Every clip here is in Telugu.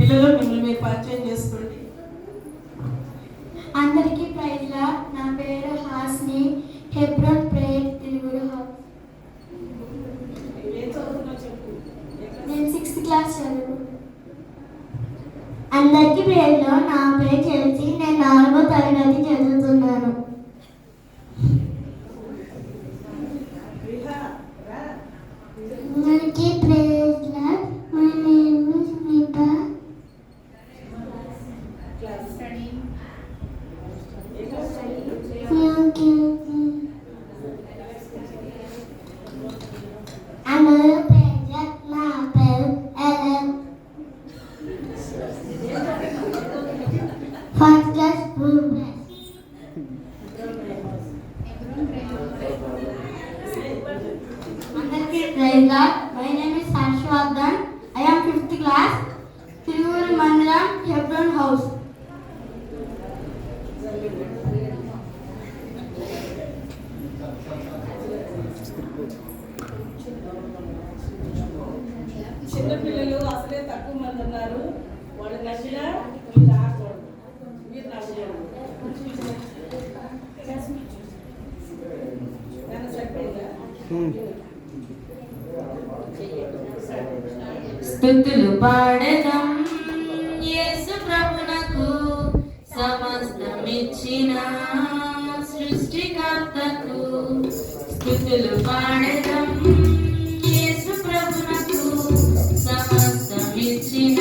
పిల్లలు మిమ్మల్ని మీరు పరిచయం చేసుకోండి. అందరికీ ప్రైజ్లా. నా పేరు హాస్ని, హెబ్రోన్ ప్రేయర్ తిరుగుడు హౌస్. నేను 6th క్లాస్ చదువు. అందరికీ ప్రేయర్లో. నా పేరు చెల్సి, నేను 4వ తరగతి చదువుతున్నాను. అందరికీ ప్రేయర్లా. My name is Vibha. First class progress. అందరికీ praise lord. My name is Harshavardhan. I am 5th class, Tiruvuru మండలం, హెబ్రోన్ హౌస్. చిన్నపిల్లలు అసలే తక్కువ మంది ఉన్నారు. వాళ్ళు నచ్చినా మీరు రాకూడదు, మీరు నచ్చకూడదు. స్తుతులు పాడెదం యేసు ప్రభునకు, సమస్తమిచ్చిన సృష్టికర్తకు. స్తుతులు పాడెదం యేసు ప్రభునకు, సమస్తమిచ్చిన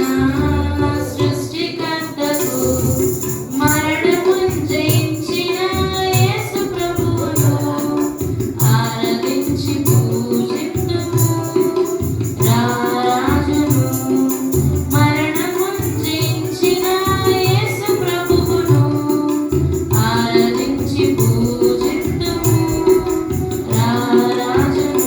సృష్టికర్తకు. మరణమును జయించిన యేసు ప్రభువును ఆరాధించి పూజిద్దుము. రారాజును మరణమును జయించిన యేసు ప్రభువును ఆరాధించి పూజిద్దుము. రారాజును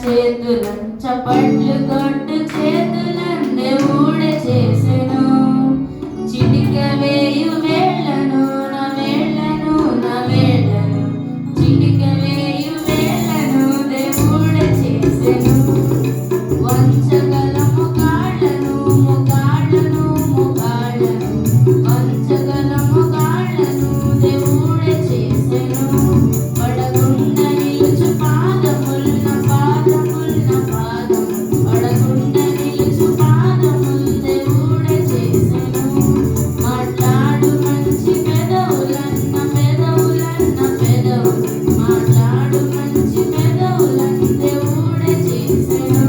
చేతులను చప్పట్లు కొట్టు చేతులను దేవుడే చేసెను చిటిక వేయు వేళ్ళను నా వేళ్ళను నా వేళ్ళను చిటిక వేయు వేళ్ళను దేవుడే చేసెను వంచగల ముఖాళ్ళను ముఖాళ్ళను ముఖాళ్ళను వంచగల ముఖాళ్ళను దేవుడే చేసెను పడగుండ నిలుచు పాదముల్ నా పాదముల్ నా పాదము పడగుండ నిలుచు పాదముల్ దేవుడే చేసెను మాట్లాడు మంచి పెదవులన్న పెదవులన్న పెదవులు మాట్లాడు మంచి పెదవులన్న దేవుడే చేసెను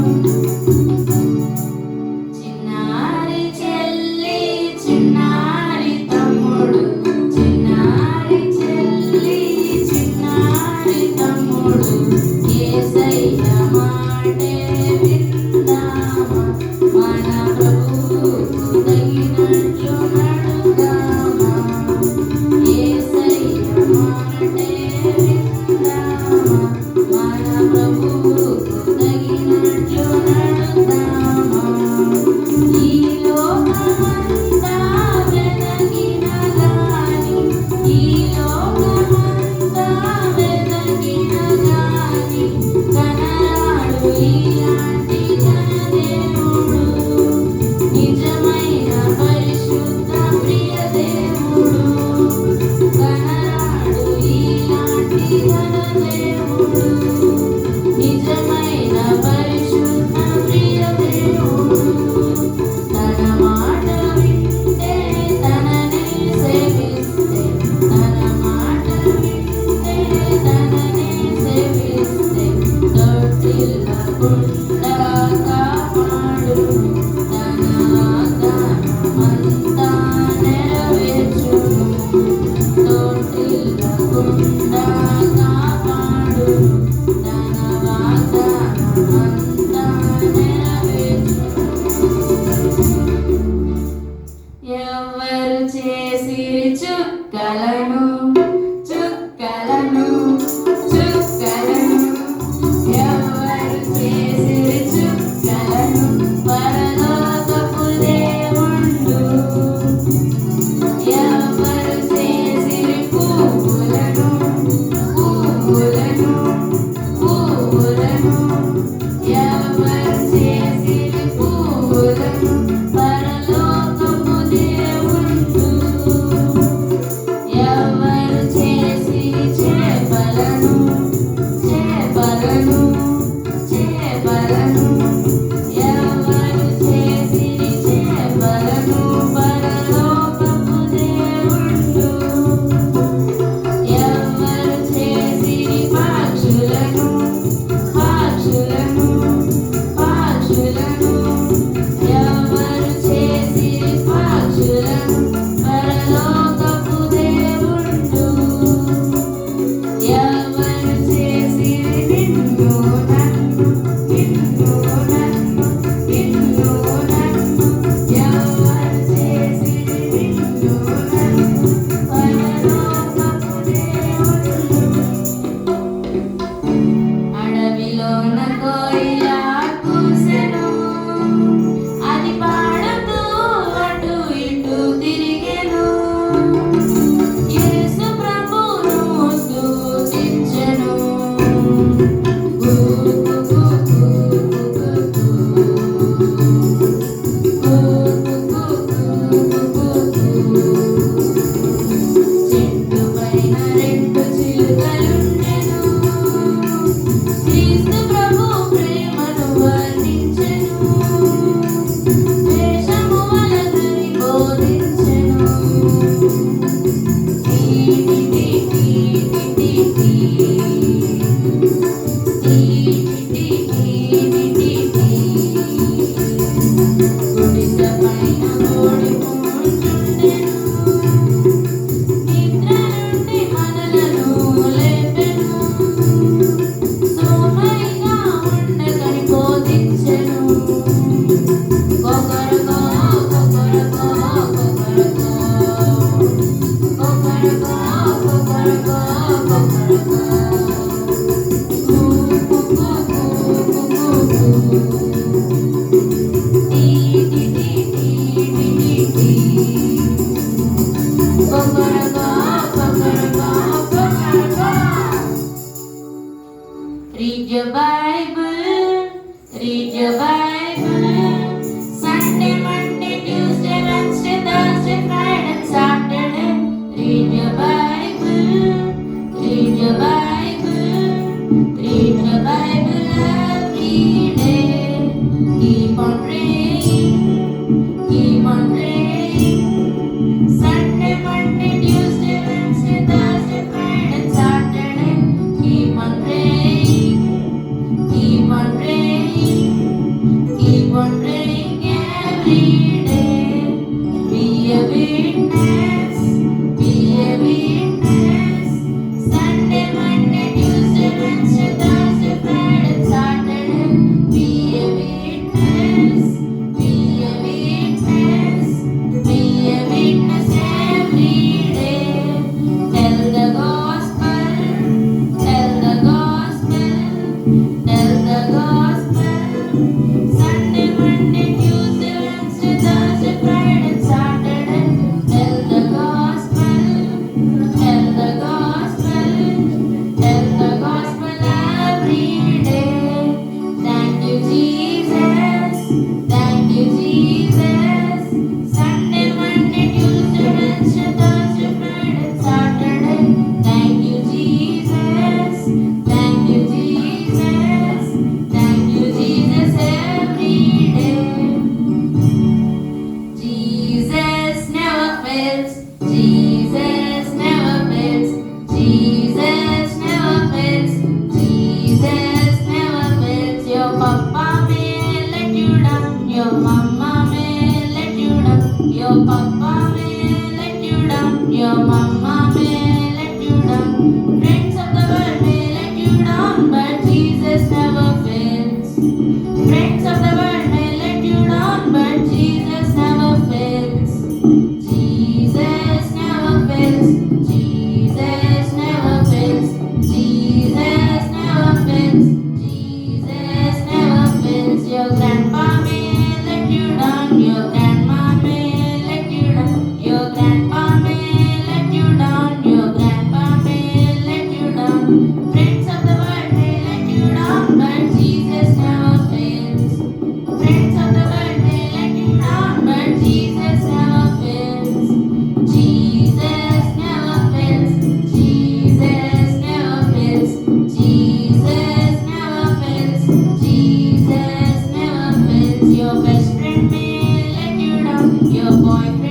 papa may let you down, your mama may let you down, friends of the world may let you down, but Jesus never fails. Friends of the world may let you down, but Jesus never fails. Jesus never fails. Jesus never fails. Jesus never fails. Jesus never fails. Your grandpa may let you down. Your grandma may let you down. Your grandpa may let you down. Your grandpa may let you down. Friends of the world may let you down, but Jesus never fails. Friends of the world may let you down, but Jesus never fails. Jesus never fails. Jesus never fails. Jesus never fails. Jesus never fails. Your best friend may let you down. Your boyfriend